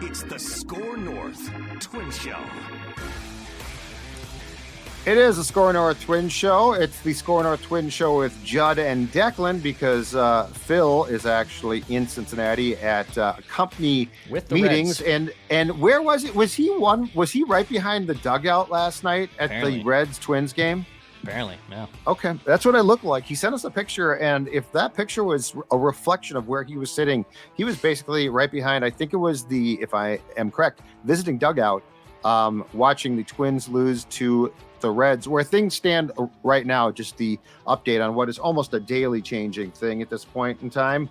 It's the SKOR North Twin Show. It is a SKOR North Twin Show. It's the SKOR North Twin Show with Judd and Declan because Phil is actually in Cincinnati at company with the meetings. Reds. And where was it? Was he right behind the dugout last night at Apparently. the Reds-Twins game? Apparently, yeah. Okay, that's what it looked like. He sent us a picture, and if that picture was a reflection of where he was sitting, he was basically right behind, I think it was the, if I am correct, visiting dugout, watching the Twins lose to the Reds. Where things stand right now, just the update on what is almost a daily changing thing at this point in time.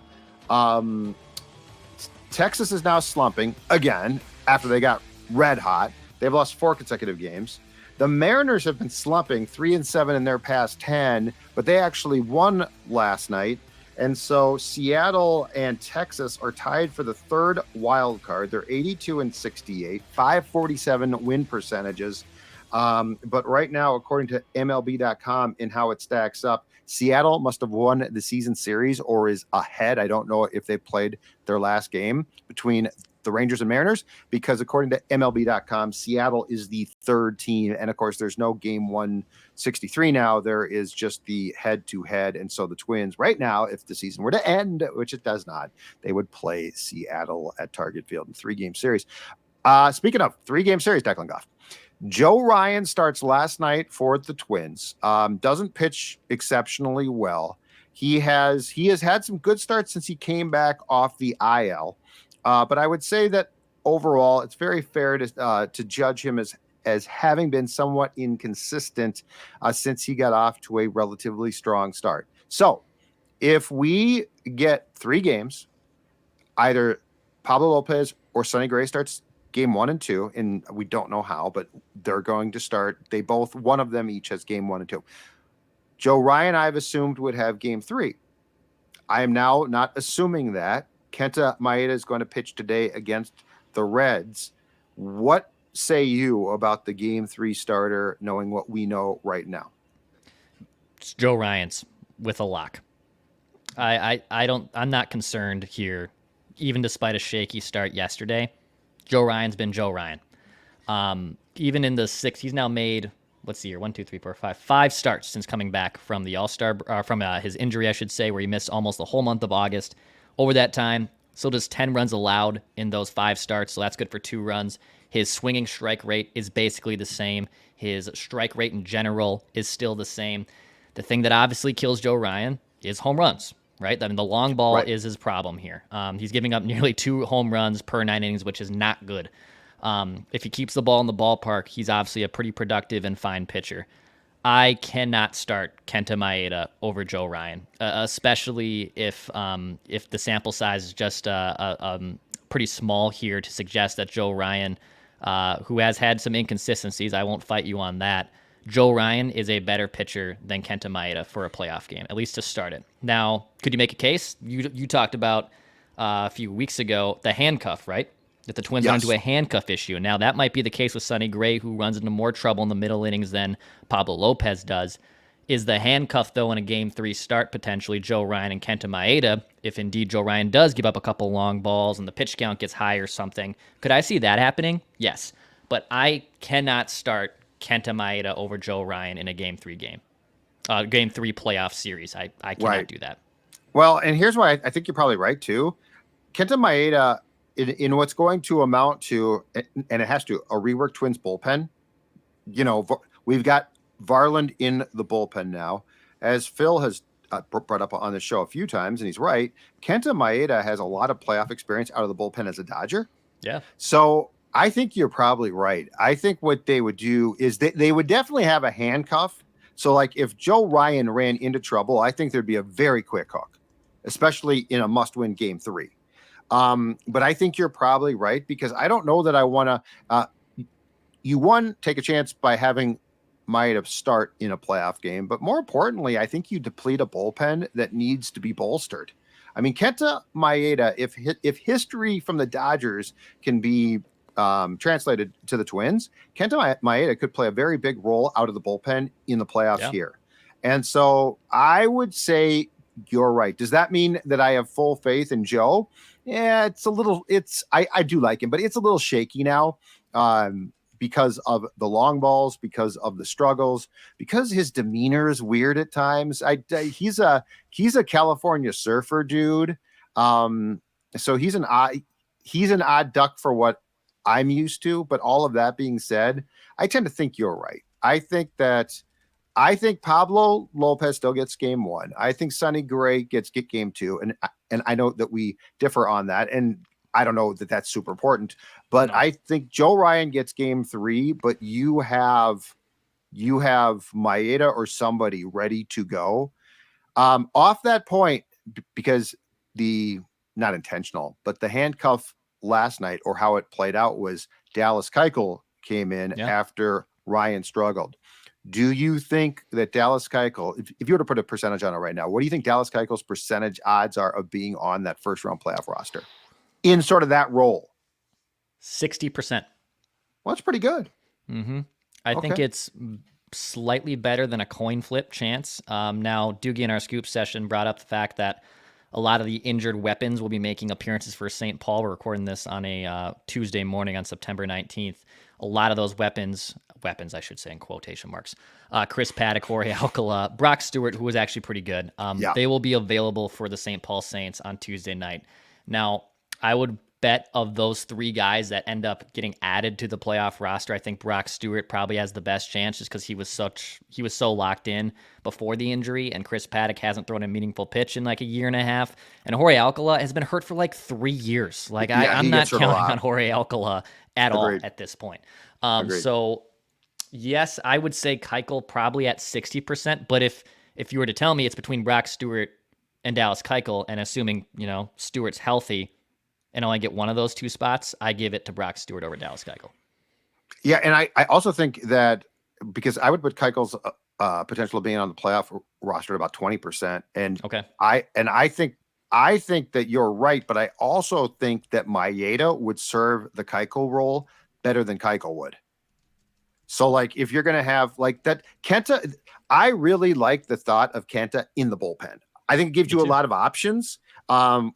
Texas is now slumping again after they got red hot. They've lost 4 consecutive games. The Mariners have been slumping 3-7 in their past 10, but they actually won last night. And so Seattle and Texas are tied for the third wild card. They're 82-68, 547 win percentages. But right now, according to MLB.com and how it stacks up, Seattle must have won the season series or is ahead. I don't know if they played their last game between the Rangers and Mariners, because according to MLB.com, Seattle is the third team. And of course, there's no game 163 now. There is just the head-to-head. And so the Twins right now, if the season were to end, which it does not, they would play Seattle at Target Field in 3-game series. Speaking of 3-game series, Declan Goff. Joe Ryan starts last night for the Twins. Doesn't pitch exceptionally well. He has had some good starts since he came back off the IL. But I would say that overall, it's very fair to judge him as having been somewhat inconsistent since he got off to a relatively strong start. So if we get 3 games, either Pablo Lopez or Sonny Gray starts game 1 and 2, and we don't know how, but they're going to start. One of them each has game 1 and 2. Joe Ryan, I've assumed, would have game 3. I am now not assuming that. Kenta Maeda is going to pitch today against the Reds. What say you about the game 3 starter, knowing what we know right now? It's Joe Ryan's with a lock. I'm not concerned here, even despite a shaky start yesterday. Joe Ryan's been Joe Ryan. Even in the 6, he's now made, let's see here, 1, 2, 3, 4, 5 starts since coming back from the All-Star, from his injury, I should say, where he missed almost the whole month of August. Over that time, still just 10 runs allowed in those 5 starts, so that's good for 2 runs. His swinging strike rate is basically the same. His strike rate in general is still the same. The thing that obviously kills Joe Ryan is home runs, right? I mean, the long ball is his problem here. He's giving up nearly 2 home runs per 9 innings, which is not good. If he keeps the ball in the ballpark, he's obviously a pretty productive and fine pitcher. I cannot start Kenta Maeda over Joe Ryan, especially if the sample size is just pretty small here to suggest that Joe Ryan, who has had some inconsistencies, I won't fight you on that. Joe Ryan is a better pitcher than Kenta Maeda for a playoff game, at least to start it. Now, could you make a case? You talked about a few weeks ago the handcuff, right? That the Twins run into a handcuff issue. Now, that might be the case with Sonny Gray, who runs into more trouble in the middle innings than Pablo Lopez does. Is the handcuff, though, in a Game 3 start, potentially Joe Ryan and Kenta Maeda, if indeed Joe Ryan does give up a couple long balls and the pitch count gets high or something? Could I see that happening? Yes. But I cannot start Kenta Maeda over Joe Ryan in a Game 3 game. Game 3 playoff series. I cannot do that. Well, and here's why I think you're probably right, too. Kenta Maeda, in what's going to amount to, and it has to, a reworked Twins bullpen. You know, we've got Varland in the bullpen now. As Phil has brought up on the show a few times, and he's right, Kenta Maeda has a lot of playoff experience out of the bullpen as a Dodger. Yeah. So I think you're probably right. I think what they would do is they would definitely have a handcuff. So, like, if Joe Ryan ran into trouble, I think there'd be a very quick hook, especially in a must-win Game 3. But I think you're probably right, because I don't know that I want to, take a chance by having Maeda start in a playoff game. But more importantly, I think you deplete a bullpen that needs to be bolstered. I mean, Kenta Maeda, if history from the Dodgers can be translated to the Twins, Kenta Maeda could play a very big role out of the bullpen in the playoffs here. And so I would say you're right. Does that mean that I have full faith in Joe? Yeah, I do like him, but it's a little shaky now. Because of the long balls, because of the struggles, because his demeanor is weird at times. He's a California surfer dude. So he's an odd duck for what I'm used to. But all of that being said, I tend to think you're right. I think Pablo Lopez still gets game 1. I think Sonny Gray get game 2, and I know that we differ on that, and I don't know that that's super important, but no. I think Joe Ryan gets game 3, but you have Maeda or somebody ready to go. Off that point, because not intentional, but the handcuff last night, or how it played out, was Dallas Keuchel came in after Ryan struggled. Do you think that Dallas Keuchel, if you were to put a percentage on it right now, what do you think Dallas Keuchel's percentage odds are of being on that first round playoff roster in sort of that role? 60%. Well, that's pretty good. Mm-hmm. I think it's slightly better than a coin flip chance. Now, Doogie in our scoop session brought up the fact that a lot of the injured weapons will be making appearances for St. Paul. We're recording this on a Tuesday morning on September 19th. A lot of those weapons, I should say in quotation marks, Chris Paddack, Correa, Alcala, Brock Stewart, who was actually pretty good. They will be available for the St. Paul Saints on Tuesday night. Now, I would bet of those 3 guys that end up getting added to the playoff roster, I think Brock Stewart probably has the best chance just because he was so locked in before the injury, and Chris Paddack hasn't thrown a meaningful pitch in like a year and a half, and Jorge Alcala has been hurt for like 3 years. Like I'm not counting on Jorge Alcala at all at this point. So yes, I would say Keuchel probably at 60%, but if you were to tell me it's between Brock Stewart and Dallas Keuchel, and assuming, Stewart's healthy and only get one of those 2 spots, I give it to Brock Stewart over Dallas Keuchel. Yeah, and I also think that, because I would put Keuchel's potential of being on the playoff roster at about 20%, and I think that you're right, but I also think that Maeda would serve the Keuchel role better than Keuchel would. So, like, if you're going to have like that, Kenta, I really like the thought of Kenta in the bullpen. I think it gives you a lot of options,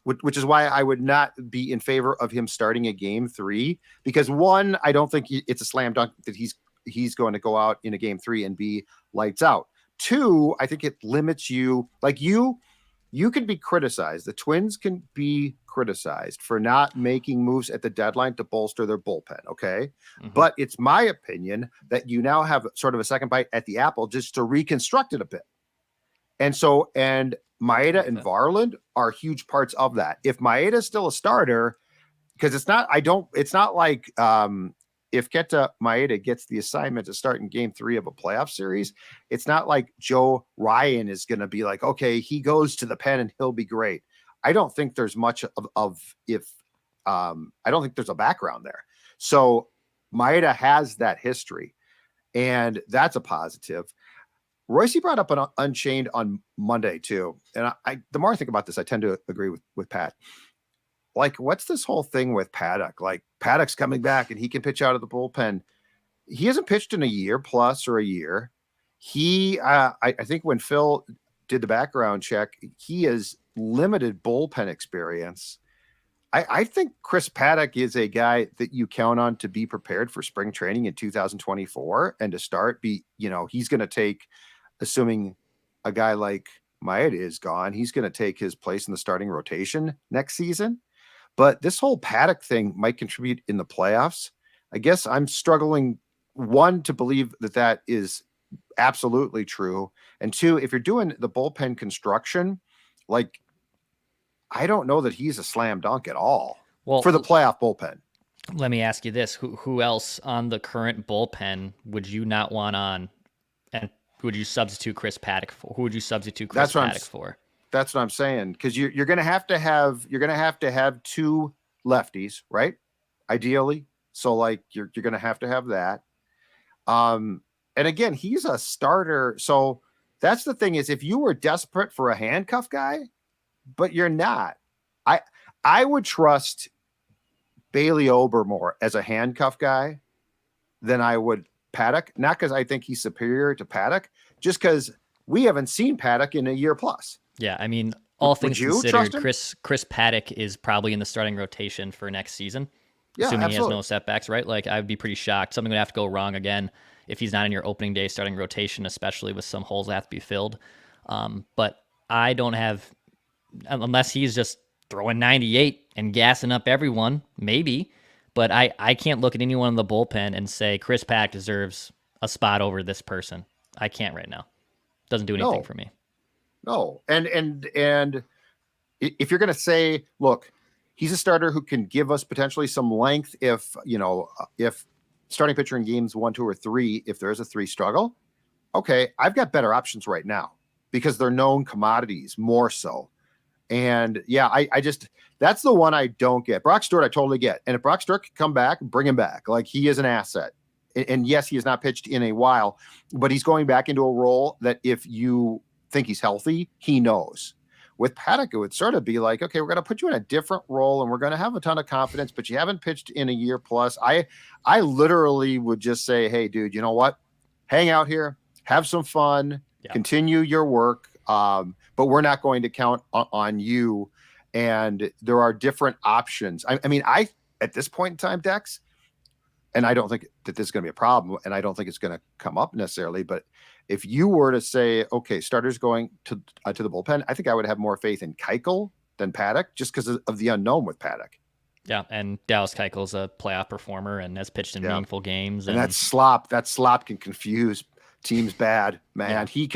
which is why I would not be in favor of him starting a game 3, because 1, I don't think it's a slam dunk that he's going to go out in a game 3 and be lights out. 2, I think it limits you. Like, you can be criticized. The Twins can be criticized for not making moves at the deadline to bolster their bullpen. Okay. Mm-hmm. But it's my opinion that you now have sort of a second bite at the apple just to reconstruct it a bit. And Maeda and Varland are huge parts of that. If Maeda is still a starter, because it's not like if Kenta Maeda gets the assignment to start in game 3 of a playoff series, it's not like Joe Ryan is going to be like, okay, he goes to the pen and he'll be great. I don't think there's much I don't think there's a background there. So Maeda has that history, and that's a positive. Royce brought up an Unchained on Monday too. And the more I think about this, I tend to agree with Pat. Like, what's this whole thing with Paddack? Like, Paddack's coming back and he can pitch out of the bullpen. He hasn't pitched in a year plus or a year. I think when Phil did the background check, he has limited bullpen experience. I think Chris Paddack is a guy that you count on to be prepared for spring training in 2024 and to start. He's going to take, assuming a guy like Maeda is gone, he's going to take his place in the starting rotation next season. But this whole Paddack thing might contribute in the playoffs. I guess I'm struggling, 1, to believe that is absolutely true. And 2, if you're doing the bullpen construction, like, I don't know that he's a slam dunk at all for the playoff bullpen. Let me ask you this. Who else on the current bullpen would you not want on? And who would you substitute Chris Paddack for? Who would you substitute Chris Paddack for? That's what I'm saying. Because you're going to have to have 2 lefties, right? Ideally. So, like, you're going to have that. And again, he's a starter. So that's the thing, is if you were desperate for a handcuff guy, but you're not, I would trust Bailey Ober more as a handcuff guy than I would Paddack. Not because I think he's superior to Paddack, just because We haven't seen Paddack in a year plus. Yeah, I mean, all Would things you considered, trust him? Chris Paddack is probably in the starting rotation for next season, Yeah, assuming he has no absolutely. setbacks, right? Like, I would be pretty shocked. Something would have to go wrong again if he's not in your opening day starting rotation, especially with some holes that have to be filled. But I don't have, unless he's just throwing 98 and gassing up everyone, maybe. But I can't look at anyone in the bullpen and say Chris Paddack deserves a spot over this person. I can't right now. Doesn't do anything No, for me. no. And if you're going to say, look, he's a starter who can give us potentially some length if starting pitcher in games 1, 2, or 3, if there is a 3 struggle, okay, I've got better options right now because they're known commodities more so. And yeah, I just, that's the one I don't get. Brock Stewart, I totally get. And if Brock Stewart can come back, bring him back. Like, he is an asset. And yes, he has not pitched in a while, but he's going back into a role that if you think he's healthy, he knows. With Paddack, it would sort of be like, okay, we're going to put you in a different role and we're going to have a ton of confidence, but you haven't pitched in a year plus. I literally would just say, hey, dude, you know what? Hang out here, have some fun, continue your work. But we're not going to count on you. And there are different options. I mean, at this point in time, Dex, and I don't think that this is going to be a problem, and I don't think it's going to come up necessarily, but if you were to say, okay, starters going to the bullpen, I think I would have more faith in Keuchel than Paddack just because of the unknown with Paddack. Yeah, and Dallas Keuchel's a playoff performer and has pitched in meaningful games. And that slop can confuse teams bad, man. Yeah. He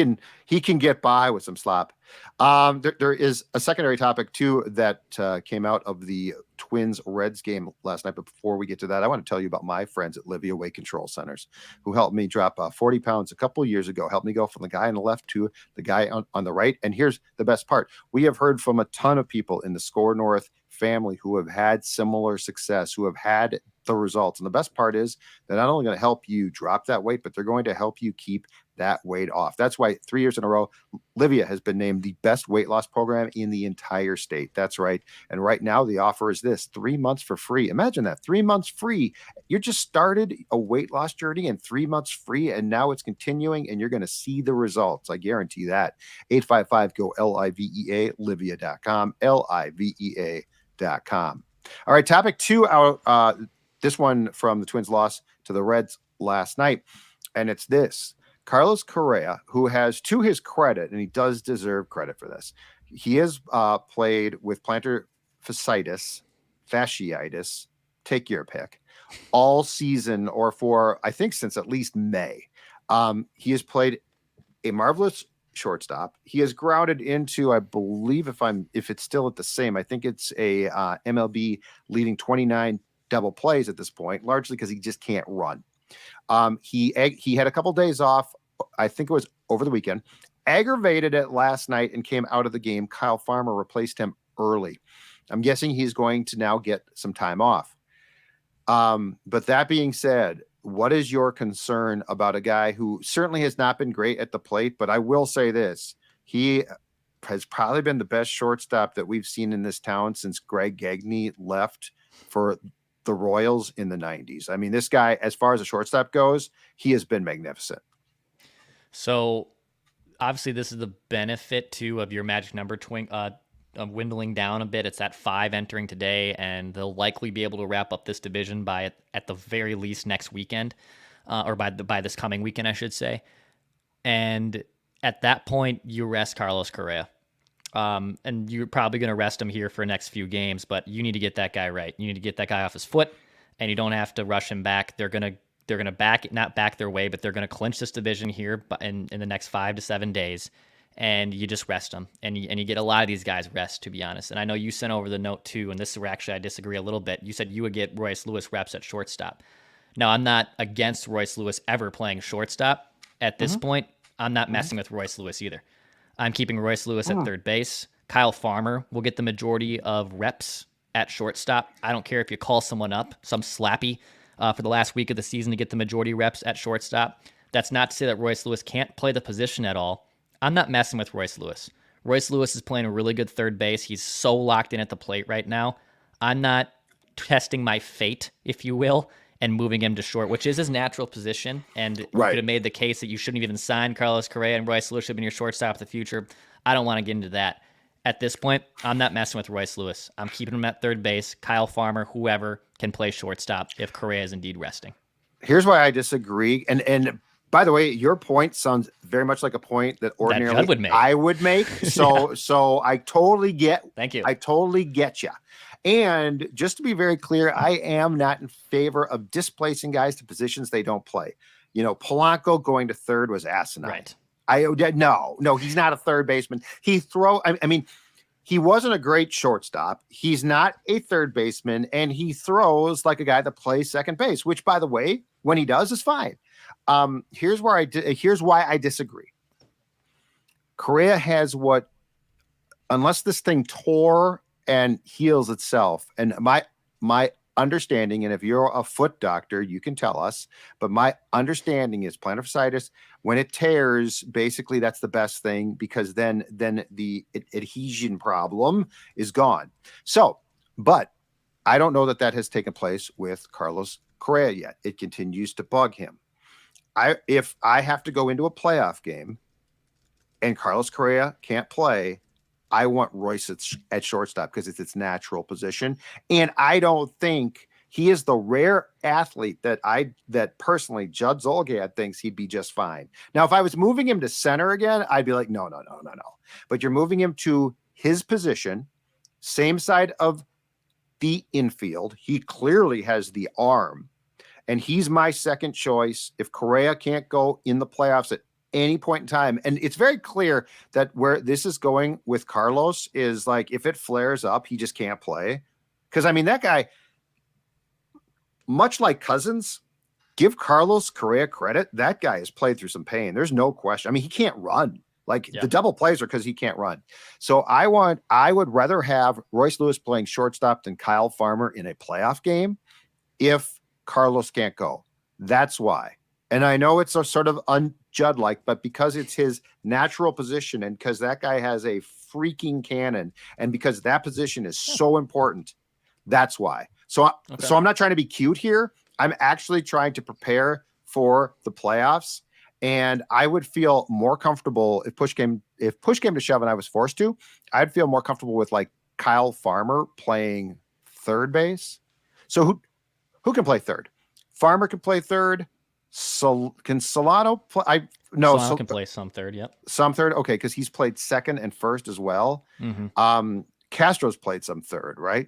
can get by with some slop. There is a secondary topic too that came out of the Twins Reds game last night. But before we get to that, I want to tell you about my friends at Livia Weight Control Centers, who helped me drop 40 pounds a couple of years ago. Helped me go from the guy on the left to the guy on the right. And here's the best part: we have heard from a ton of people in the SKOR North family who have had similar success, who have had the results. And the best part is they're not only going to help you drop that weight, but they're going to help you keep that weight off. That's why 3 years in a row, Livia has been named the best weight loss program in the entire state. That's right. And right now the offer is this: 3 months for free. Imagine that, 3 months free. You just started a weight loss journey and 3 months free. And now it's continuing and you're going to see the results. I guarantee that. 855-GO-LIVEA, Livia.com, LIVEA.com. All right. Topic 2 out. This one from the Twins loss to the Reds last night. And it's this: Carlos Correa, who has, to his credit, and he does deserve credit for this, he has played with plantar fasciitis, take your pick, all season, or for, I think, since at least May. He has played a marvelous shortstop. He has grounded into, I believe, if it's still at the same, I think it's a MLB leading 29 double plays at this point, largely because he just can't run. He had a couple days off. I think it was over the weekend, aggravated it last night and came out of the game. Kyle Farmer replaced him early. I'm guessing he's going to now get some time off. But that being said, what is your concern about a guy who certainly has not been great at the plate? But I will say this: he has probably been the best shortstop that we've seen in this town since Greg Gagne left for the Royals in the 90s. I mean, this guy, as far as a shortstop goes, he has been magnificent. So obviously this is the benefit too of your magic number dwindling down a bit. It's at 5 entering today, and they'll likely be able to wrap up this division by at the very least next weekend, or by this coming weekend, I should say. And at that point, you rest Carlos Correa. And you're probably going to rest him here for the next few games, but you need to get that guy right. You need to get that guy off his foot, and you don't have to rush him back. They're going to not back their way, but they're going to clinch this division here in the next 5 to 7 days, and you just rest them. And you get a lot of these guys rest, to be honest. And I know you sent over the note too, and this is where actually I disagree a little bit. You said you would get Royce Lewis reps at shortstop. Now, I'm not against Royce Lewis ever playing shortstop. At this point, I'm not messing with Royce Lewis either. I'm keeping Royce Lewis at third base. Kyle Farmer will get the majority of reps at shortstop. I don't care if you call someone up, some slappy, for the last week of the season to get the majority reps at shortstop. That's not to say that Royce Lewis can't play the position at all. I'm not messing with Royce Lewis. Royce Lewis is playing a really good third base. He's so locked in at the plate right now. I'm not testing my fate, if you will, and moving him to short, which is his natural position. And you Right. could have made the case that you shouldn't have even signed Carlos Correa and Royce Lewis should have been your shortstop of the future. I don't want to get into that. At this point, I'm not messing with Royce Lewis. I'm keeping him at third base. Kyle Farmer, whoever, can play shortstop if Correa is indeed resting. Here's why I disagree. And by the way, your point sounds very much like a point that ordinarily I would make. So yeah. So I totally get. Thank you. I totally get you. And just to be very clear, I am not in favor of displacing guys to positions they don't play. Polanco going to third was asinine. Right. No, he's not a third baseman. I mean, he wasn't a great shortstop. He's not a third baseman, and he throws like a guy that plays second base, which, by the way, when he does, is fine. Here's why I disagree. Correa has unless this thing tore and heals itself, and my understanding, and if you're a foot doctor, you can tell us, but my understanding is plantar fasciitis, when it tears, basically that's the best thing, because then the adhesion problem is gone. So, but I don't know that has taken place with Carlos Correa yet. It continues to bug him. If I have to go into a playoff game and Carlos Correa can't play, I want Royce at shortstop because it's its natural position. And I don't think he is the rare athlete that personally Judd Zulgad thinks he'd be just fine. Now, if I was moving him to center again, I'd be like, no. But you're moving him to his position, same side of the infield. He clearly has the arm, and he's my second choice. If Correa can't go in the playoffs at any point in time, and it's very clear that where this is going with Carlos is like, if it flares up, he just can't play. Because I mean, that guy, much like Cousins, give Carlos Correa credit. That guy has played through some pain. There's no question. I mean, he can't run. The double plays are because he can't run. So I would rather have Royce Lewis playing shortstop than Kyle Farmer in a playoff game if Carlos can't go. That's why. And I know it's a sort of un-Judd-like, but because it's his natural position, and because that guy has a freaking cannon, and because that position is so important, that's why. So I'm not trying to be cute here. I'm actually trying to prepare for the playoffs, and I would feel more comfortable if push came to shove and I was forced to. I'd feel more comfortable with like Kyle Farmer playing third base. So who can play third? Farmer can play third. So can Solano play? Solano can play some third. Yep. Some third. Okay. Cause he's played second and first as well. Mm-hmm. Castro's played some third, right?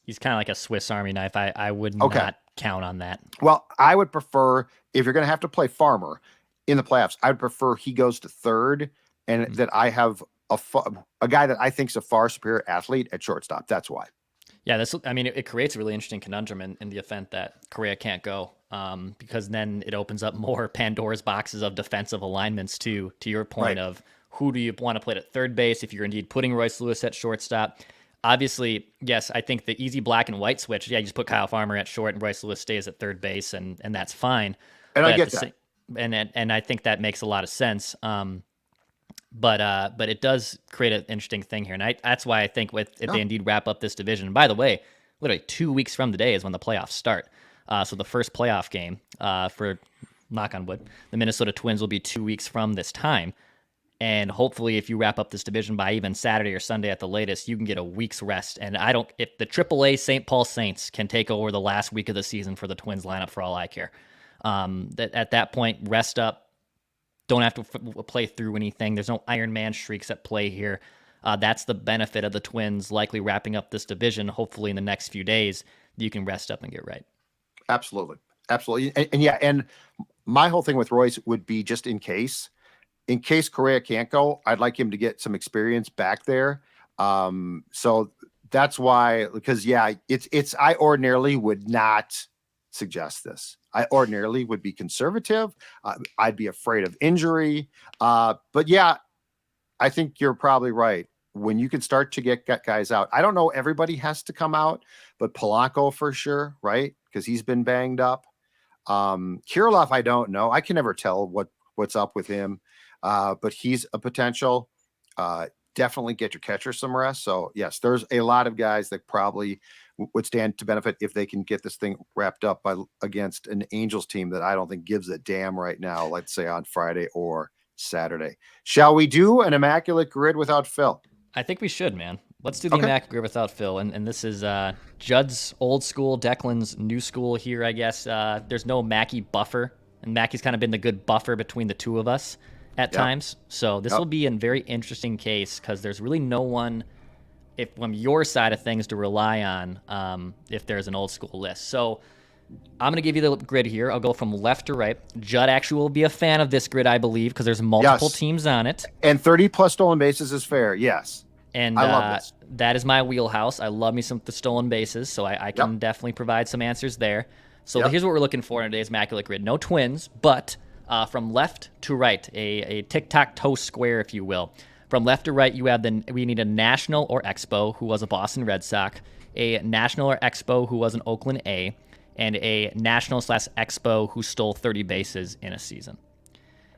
He's kind of like a Swiss Army knife. I would not count on that. Well, I would prefer, if you're going to have to play Farmer in the playoffs, I'd prefer he goes to third, and that I have a guy that I think is a far superior athlete at shortstop. That's why. Yeah, it creates a really interesting conundrum in the event that Correa can't go, because then it opens up more Pandora's boxes of defensive alignments to your point of who do you want to play at third base if you're indeed putting Royce Lewis at shortstop. Obviously, yes, I think the easy black and white switch, you just put Kyle Farmer at short and Royce Lewis stays at third base, and that's fine. And I get that. And I think that makes a lot of sense. But it does create an interesting thing here. And that's why I think if they indeed wrap up this division, and by the way, literally 2 weeks from today is when the playoffs start. So the first playoff game for, knock on wood, the Minnesota Twins will be 2 weeks from this time. And hopefully if you wrap up this division by even Saturday or Sunday at the latest, you can get a week's rest. And if the AAA St. Paul Saints can take over the last week of the season for the Twins lineup, for all I care, at that point, rest up. Don't have to play through anything. There's no Iron Man streaks at play here. That's the benefit of the Twins likely wrapping up this division. Hopefully in the next few days, you can rest up and get right. Absolutely. And my whole thing with Royce would be just in case Correa can't go, I'd like him to get some experience back there. So that's why, because I ordinarily would not suggest this. I ordinarily would be conservative. I'd be afraid of injury. But yeah, I think you're probably right. When you can start to get guys out, I don't know, everybody has to come out, but Polanco for sure, right? Because he's been banged up. Kirilloff, I don't know. I can never tell what's up with him. But he's a potential. Definitely get your catcher some rest. So yes, there's a lot of guys that probably would stand to benefit if they can get this thing wrapped up against an Angels team that I don't think gives a damn right now, let's say on Friday or Saturday. Shall we do an Immaculate Grid without Phil? I think we should, man. Let's do the Immaculate Grid without Phil. And this is Judd's old school, Declan's new school here, I guess. There's no Mackey buffer, and Mackey's kind of been the good buffer between the two of us at times. So this will be a very interesting case because there's really no one from your side of things to rely on if there's an old school list. So I'm going to give you the grid here. I'll go from left to right. Judd actually will be a fan of this grid, I believe, because there's multiple teams on it. And 30-plus stolen bases is fair, yes. And I love this. That is my wheelhouse. I love me some the stolen bases, so I can definitely provide some answers there. So here's what we're looking for in today's Immaculate Grid. No twins, but from left to right, a tic-tac-toe square, if you will. From left to right, we need a National or Expo who was a Boston Red Sox, a National or Expo who was an Oakland A, and a National/Expo who stole 30 bases in a season.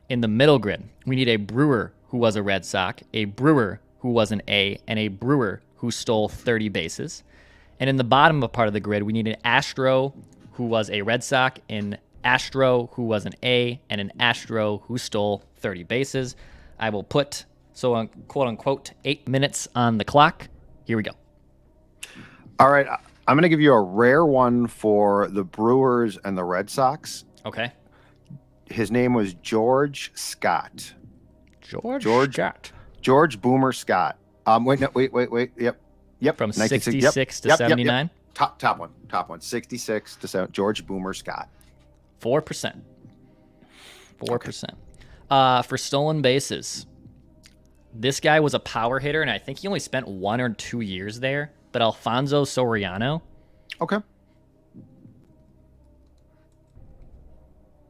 In the middle grid, we need a Brewer who was a Red Sox, a Brewer who was an A, and a Brewer who stole 30 bases. And in the bottom part of the grid, we need an Astro who was a Red Sox, an Astro who was an A, and an Astro who stole 30 bases. I will put, quote unquote, 8 minutes on the clock. Here we go. All right. I'm going to give you a rare one for the Brewers and the Red Sox. Okay. His name was George Scott. George Scott. George Boomer Scott. Wait. Yep. From 66 to 79? Yep. Top one. 66 to 7. George Boomer Scott. 4%. 4%. For stolen bases, this guy was a power hitter, and I think he only spent 1 or 2 years there. But Alfonso Soriano. Okay.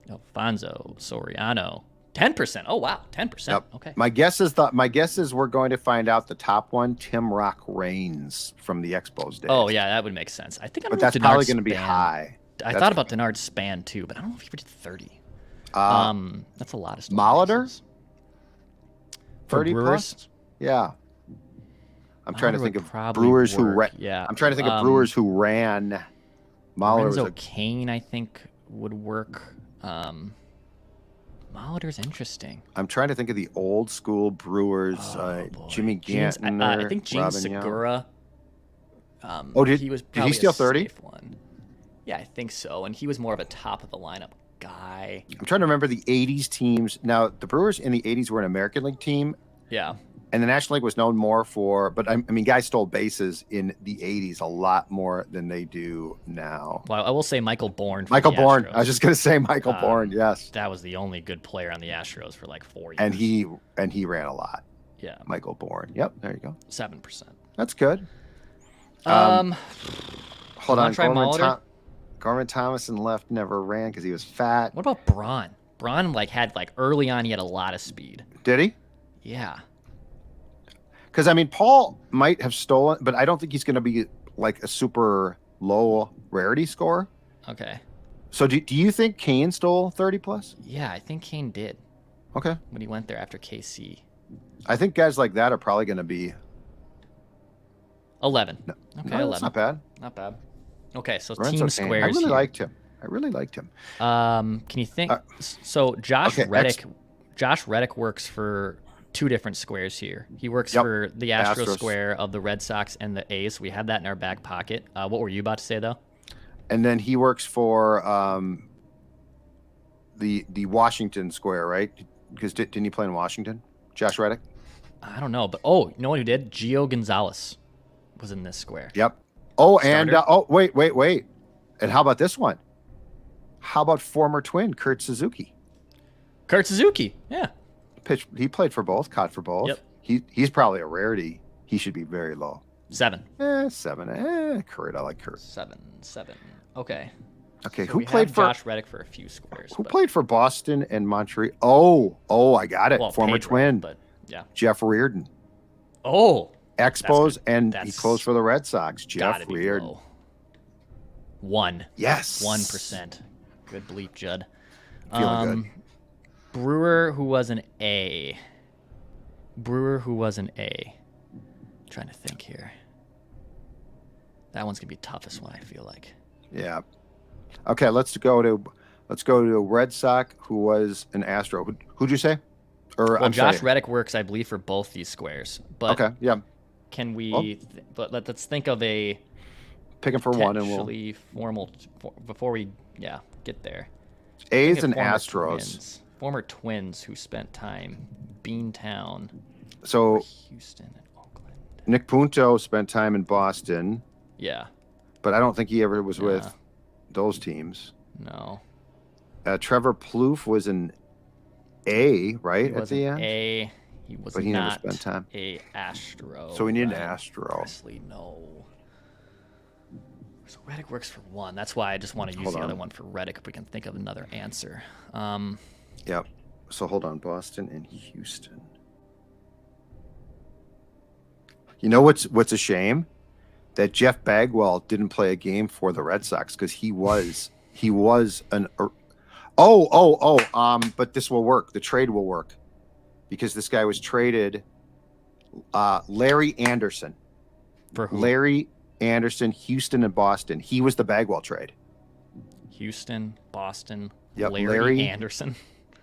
Alfonso Soriano. 10%. Oh, wow. 10%. Yep. Okay. My guess is we're going to find out the top one, Tim Rock Reigns from the Expos days. Oh, yeah, that would make sense. I think but that's probably going to be high. I thought about Denard Span, too, but I don't know if he ever did 30. That's a lot of stuff. Molitor? 30 plus? Yeah. I'm trying to think of Brewers who ran. Lorenzo Cain, I think, would work. Molitor's interesting. I'm trying to think of the old school Brewers. Jimmy Ganton. I think Gene Segura. Did he steal 30? Yeah, I think so. And he was more of a top of the lineup guy. I'm trying to remember the 80s teams. Now, the Brewers in the 80s were an American League team. Yeah. And the National League was known more but guys stole bases in the 80s a lot more than they do now. Well, I will say Michael Bourne. I was just going to say Michael Bourne, yes. That was the only good player on the Astros for like 4 years. And he ran a lot. Yeah. Michael Bourne. Yep, there you go. 7%. That's good. Hold on. Try Molitor? Gorman Thomason left, never ran because he was fat. What about Braun? Braun had early on he had a lot of speed. Did he? Yeah. Because, Paul might have stolen, but I don't think he's going to be like a super low rarity score. Okay. So do you think Kane stole 30 plus? Yeah, I think Kane did. Okay. When he went there after KC. I think guys like that are probably going to be 11. No, okay, 11. That's not bad. Not bad. Okay, so Lorenzo team Kane. squares. I really liked him. Can you think? So Josh Reddick works for 2 different squares here. He works for the Astros square of the Red Sox and the A's. We have that in our back pocket. What were you about to say, though? And then he works for the Washington square, right? Because didn't he play in Washington? Josh Reddick? I don't know, but you know what who did? Gio Gonzalez was in this square. Yep. Wait. And how about this one? How about former twin Kurt Suzuki? Kurt Suzuki, yeah. He played for both, caught for both. Yep. He's probably a rarity. He should be very low. 7. 7. Kurt, I like Kurt. 7. Okay. Okay, So who we played have for Josh Reddick for a few squares? Who played for Boston and Montreal? Oh, I got it. Well, former Pedro, twin. but yeah. Jeff Reardon. Oh. Expos, and he closed for the Red Sox. Jeff gotta Reardon. Be low. 1. Yes. 1%. Good bleep, Judd. Feeling good. Brewer, who was an A. Trying to think here. That one's gonna be toughest one, I feel like. Yeah. Okay, let's go to Red Sox, who was an Astro. Who'd you say? Or Well, I'm Josh sorry. Reddick works, I believe, for both these squares. But Okay, yeah. can Well, we? But let's think of a pick him for one, and we'll potentially formal before we get there. A's Think and of former Astros. former Twins who spent time Beantown, So Houston, and Oakland. Nick Punto spent time in Boston, Yeah. but I don't think he ever was Yeah. with those teams. No. Trevor Plouffe was an A, right, He at was the an end? A. He was But he never not spent time. a Astro. So we need an Ryan Astro. Presley, no. So Reddick works for one. That's why I just want to use Hold the on. other one for Reddick if we can think of another answer. Yep. So hold on, Boston and Houston. You know what's a shame? That Jeff Bagwell didn't play a game for the Red Sox because he was an but this will work. The trade will work because this guy was traded. Larry Anderson. For who? Larry Anderson, Houston and Boston. He was the Bagwell trade. Houston, Boston, Yep, Larry Anderson.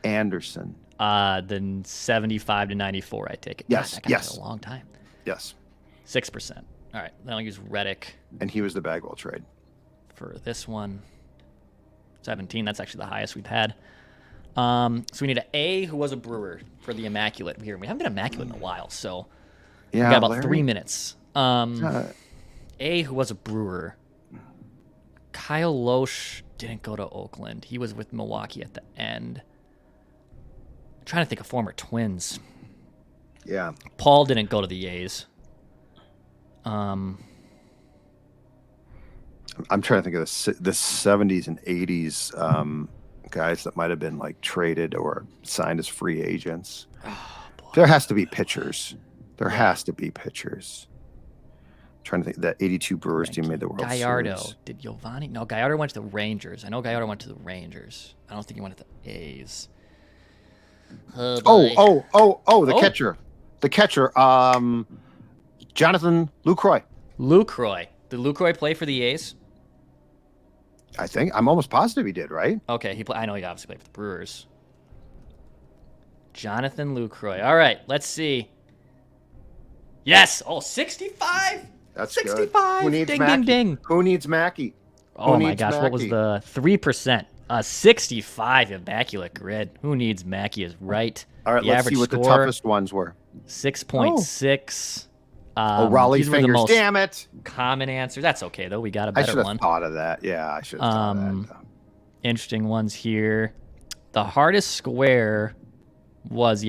Anderson. Then 75 to 94, I take it. Yes, God, that guy yes. had a long time. Yes. 6%. All right, then I'll use Reddick And he was the Bagwell trade. for this one. 17, that's actually the highest we've had. So we need an A who was a Brewer for the Immaculate here. We haven't been Immaculate in a while, so Yeah. we got about Larry, 3 minutes. A who was a Brewer. Kyle Loesch didn't go to Oakland. He was with Milwaukee at the end. I'm trying to think of former Twins. Yeah. Paul didn't go to the A's. I'm trying to think of the 70s and 80s guys that might have been like traded or signed as free agents. There has to be pitchers. There has to be pitchers. I'm trying to think that 82 Brewers team made the World Gallardo. Series. Did Giovanni? No, Gallardo went to the Rangers. I know Gallardo went to the Rangers. I don't think he went to the A's. The catcher. The catcher. Jonathan Lucroy. Lucroy. Did Lucroy play for the A's? I think. I'm almost positive he did, right? Okay, I know he obviously played for the Brewers. Jonathan Lucroy. All right, let's see. Yes. Oh, 65? That's 65. good. Who needs ding, Mackey? ding, ding. Who needs Mackey? Oh Who my needs gosh, what was Mackey? the 3%? 65 Immaculate Grid. Who needs Mackey is right. All right, the let's average see what score, the toughest ones were. 6.6. Raleigh these were the fingers. most Damn it. common answers. That's okay, though. We got a I should better have one. thought of that. Yeah, I should have thought of that. Interesting ones here. The hardest square was,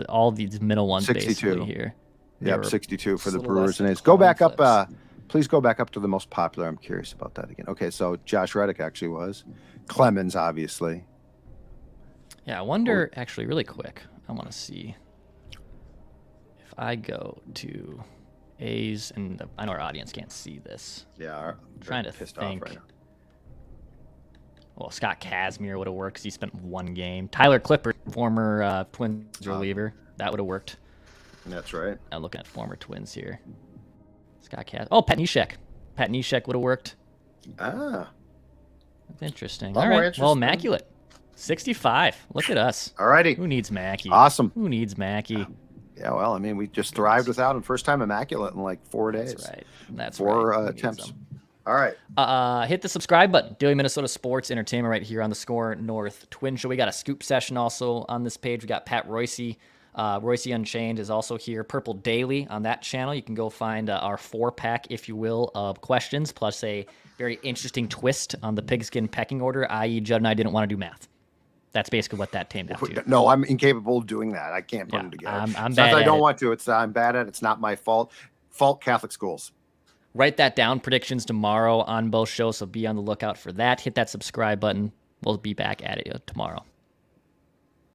all these middle ones 62. basically here. They Yep, were 62 for just a the little Brewers less and than A's. Go back coin up. flips. Please go back up to the most popular. I'm curious about that again. Okay, so Josh Reddick actually was. Clemens, obviously. Yeah, I wonder, actually, really quick, I want to see if I go to A's, and I know our audience can't see this. Yeah, I'm trying to pissed think. off right now. Well, Scott Kazmir would have worked because he spent one game. Tyler Clippard, former Twins reliever, that would have worked. That's right. I'm looking at former Twins here. Scott Kaz. Oh, Pat Neshek. Pat Neshek would have worked. Ah, That's interesting. A lot All more right. Well, interesting. Immaculate. 65. Look at us. all righty. Who needs Mackey? Awesome. Who needs Mackey? Yeah, well, I mean, we just thrived without him. First time Immaculate in like 4 days. That's right. That's Four right. Who needs attempts. them? All right. Hit the subscribe button. Daily Minnesota Sports Entertainment right here on the SKOR North Twin Show. We got a scoop session also on this page. We got Pat Royce. Royce Unchained is also here. Purple Daily on that channel. You can go find our 4-pack, if you will, of questions, plus a very interesting twist on the pigskin pecking order, i.e. Judd and I didn't want to do math. That's basically what that came down to. No, I'm incapable of doing that. I can't put Yeah, them together. I'm It's not bad that I at don't it. want to. It's that I'm bad at it. It's not my fault. Fault Catholic schools. Write that down. Predictions tomorrow on both shows, so be on the lookout for that. Hit that subscribe button. We'll be back at it tomorrow.